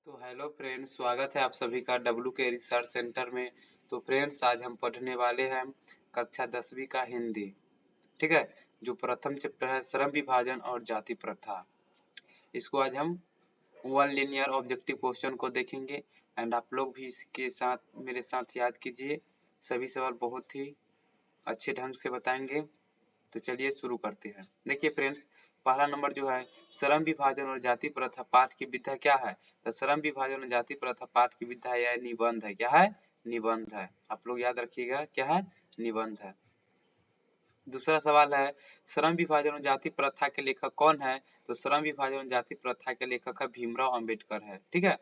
तो hello friends, स्वागत है आप सभी का डब्ल्यू के रिसर्च सेंटर में। तो फ्रेंड्स, आज हम पढ़ने वाले हैं कक्षा 10वीं का हिंदी। ठीक है, जो प्रथम चैप्टर है श्रम विभाजन और जाति प्रथा। इसको आज हम वन लिनियर ऑब्जेक्टिव क्वेश्चन को देखेंगे एंड आप लोग भी इसके साथ मेरे साथ याद कीजिए। सभी सवाल बहुत ही अच्छे ढंग से बताएंगे। तो चलिए शुरू करते हैं। देखिए फ्रेंड्स, पहला नंबर जो है श्रम विभाजन और जाति प्रथा पाठ की विधा क्या है। तो श्रम विभाजन और जाति प्रथा पाठ की विधा या निबंध है। क्या है? निबंध है। आप लोग याद रखिएगा, क्या है? निबंध है। दूसरा सवाल है श्रम विभाजन और जाति प्रथा के लेखक कौन है। तो श्रम विभाजन और जाति प्रथा के लेखक है भीमराव अंबेडकर है। ठीक है,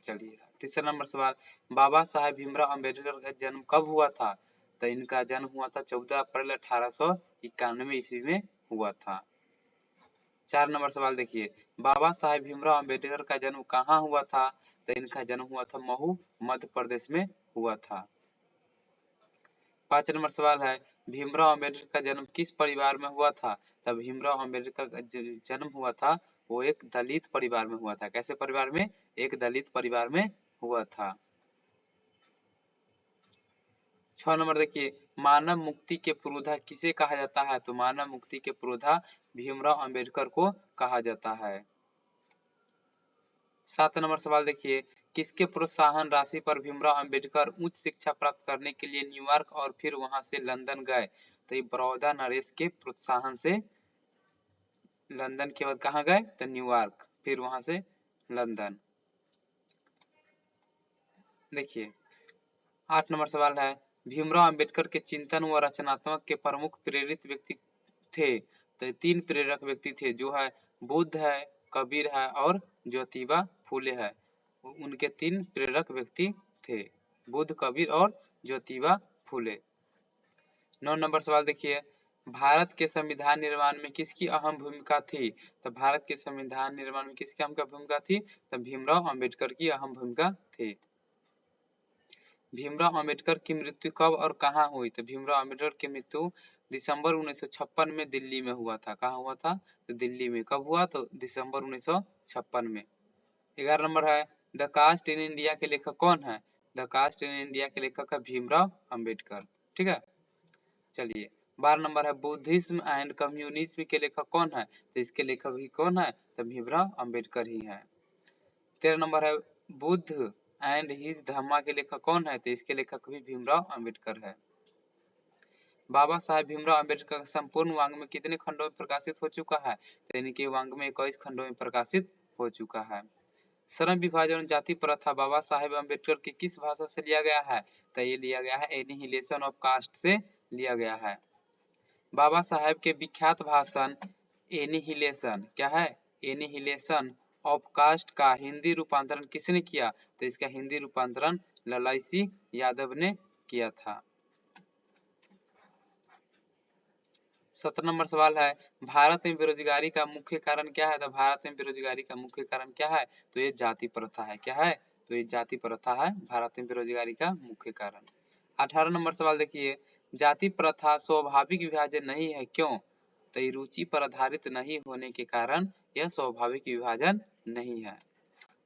चलिए तीसरा नंबर सवाल, बाबा साहेब भीमराव अंबेडकर का जन्म कब हुआ था। तो इनका जन्म हुआ था 14 अप्रैल 1891 ईस्वी में हुआ था। 4 नंबर सवाल देखिए, बाबा साहेब भीमराव अंबेडकर का जन्म कहाँ हुआ था। तो इनका जन्म हुआ था महू, मध्य प्रदेश में हुआ था। 5 नंबर सवाल है भीमराव अंबेडकर का जन्म किस परिवार में हुआ था। तब भीमराव अंबेडकर का जन्म हुआ था वो एक दलित परिवार में हुआ था। कैसे परिवार में? एक दलित परिवार में हुआ था। 6 नंबर देखिए, मानव मुक्ति के पुरोधा किसे कहा जाता है। तो मानव मुक्ति के पुरोधा भीमराव अंबेडकर को कहा जाता है। 7 नंबर सवाल देखिए, किसके प्रोत्साहन राशि पर भीमराव अंबेडकर उच्च शिक्षा प्राप्त करने के लिए न्यूयॉर्क और फिर वहां से लंदन गए। तो ये बड़ौदा नरेश के प्रोत्साहन से लंदन के बाद कहाँ गए। तो न्यूयॉर्क, फिर वहां से लंदन। देखिए 8 नंबर सवाल है भीमराव अंबेडकर के चिंतन व रचनात्मक के प्रमुख प्रेरित व्यक्ति थे। तो 3 प्रेरक व्यक्ति थे, जो है बुद्ध है, कबीर है और ज्योतिबा फूले है। उनके 3 प्रेरक व्यक्ति थे, बुद्ध, कबीर और ज्योतिबा फूले। 9 नंबर सवाल देखिए, भारत के संविधान निर्माण में किसकी अहम भूमिका थी। तो भारत के संविधान निर्माण में किसकी अहम भूमिका थी। तो भीमराव अंबेडकर की अहम भूमिका थी। भीमराव अंबेडकर की मृत्यु कब और कहाँ हुई। तो भीमराव अंबेडकर की मृत्यु दिसंबर 1956 में दिल्ली में हुआ था। कहाँ हुआ था। तो दिल्ली में। कब हुआ। तो दिसंबर 1956 में। 11 नंबर है द कास्ट इन इंडिया के लेखक कौन है। द कास्ट इन इंडिया के लेखक है भीमराव अंबेडकर। ठीक है, चलिए 12 नंबर है बुद्धिज्म एंड कम्युनिज्म के लेखक कौन है। तो इसके लेखक भी कौन है। तो भीमराव अंबेडकर ही है। 13 नंबर है बुद्ध एंड हिज धम्मा के लेखक कौन है। तो इसके लेखक भी भीमराव अंबेडकर है। बाबा साहेब भीमराव अंबेडकर का संपूर्ण वाङ्मय कितने खंडों में प्रकाशित हो चुका है। तो इनके वाङ्मय 21 खंडों में प्रकाशित हो चुका है। श्रम विभाजन जाति प्रथा बाबा साहेब अम्बेडकर की किस भाषा से लिया गया है। तो ये लिया गया है एनिहिलेशन ऑफ कास्ट से लिया गया है। बाबा साहेब के विख्यात भाषण एनिहिलेशन, क्या है। एनिहिलेशन ऑफ कास्ट का हिंदी रूपांतरण किसने किया। तो इसका हिंदी रूपांतरण ललाई सिंह यादव ने किया था। 17 नंबर सवाल है भारत में बेरोजगारी का मुख्य कारण क्या है। तो भारत में बेरोजगारी का मुख्य कारण क्या है। तो ये जाति प्रथा है। क्या है। तो ये जाति प्रथा है भारत में बेरोजगारी का मुख्य कारण। 18 नंबर सवाल देखिए, जाति प्रथा स्वाभाविक विभाजन नहीं है, क्यों। तो ये रुचि पर आधारित नहीं होने के कारण यह स्वाभाविक विभाजन नहीं है।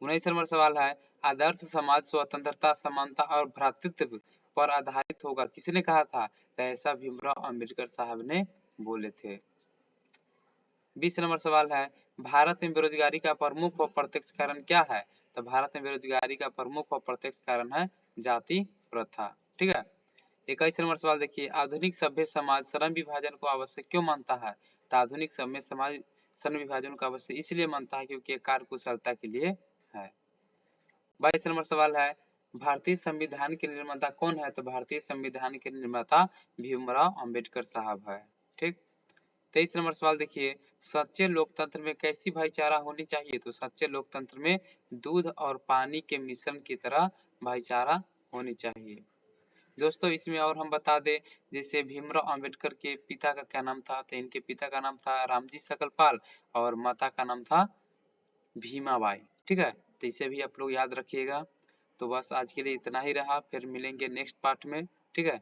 19 नंबर सवाल है आदर्श समाज स्वतंत्रता, समानता और भ्रातृत्व पर आधारित होगा, किसने कहा था। तो ऐसा भीमराव अंबेडकर साहब ने बोले थे। 20 नंबर सवाल है भारत में बेरोजगारी का प्रमुख व प्रत्यक्ष कारण क्या है। तो भारत में बेरोजगारी का प्रमुख व प्रत्यक्ष कारण है जाति प्रथा। ठीक है, 21 नंबर सवाल देखिए, आधुनिक सभ्य समाज श्रम विभाजन को आवश्यक क्यों मानता है। तो आधुनिक सभ्य समाज श्रम विभाजन को आवश्यक इसलिए मानता है क्योंकि कार्य कुशलता के लिए है। 22 नंबर सवाल है भारतीय संविधान के निर्माता कौन है। तो भारतीय संविधान के निर्माता भीमराव अंबेडकर साहब है। ठीक, 23 नंबर सवाल देखिए, सच्चे लोकतंत्र में कैसी भाईचारा होनी चाहिए। तो सच्चे लोकतंत्र में दूध और पानी के मिश्रण की तरह भाईचारा होनी चाहिए। दोस्तों इसमें और हम बता दें, जैसे भीमराव अंबेडकर के पिता का क्या नाम था। तो इनके पिता का नाम था रामजी सकलपाल और माता का नाम था भीमाबाई। ठीक है, तो इसे भी आप लोग याद रखिएगा। तो बस आज के लिए इतना ही रहा, फिर मिलेंगे नेक्स्ट पार्ट में। ठीक है।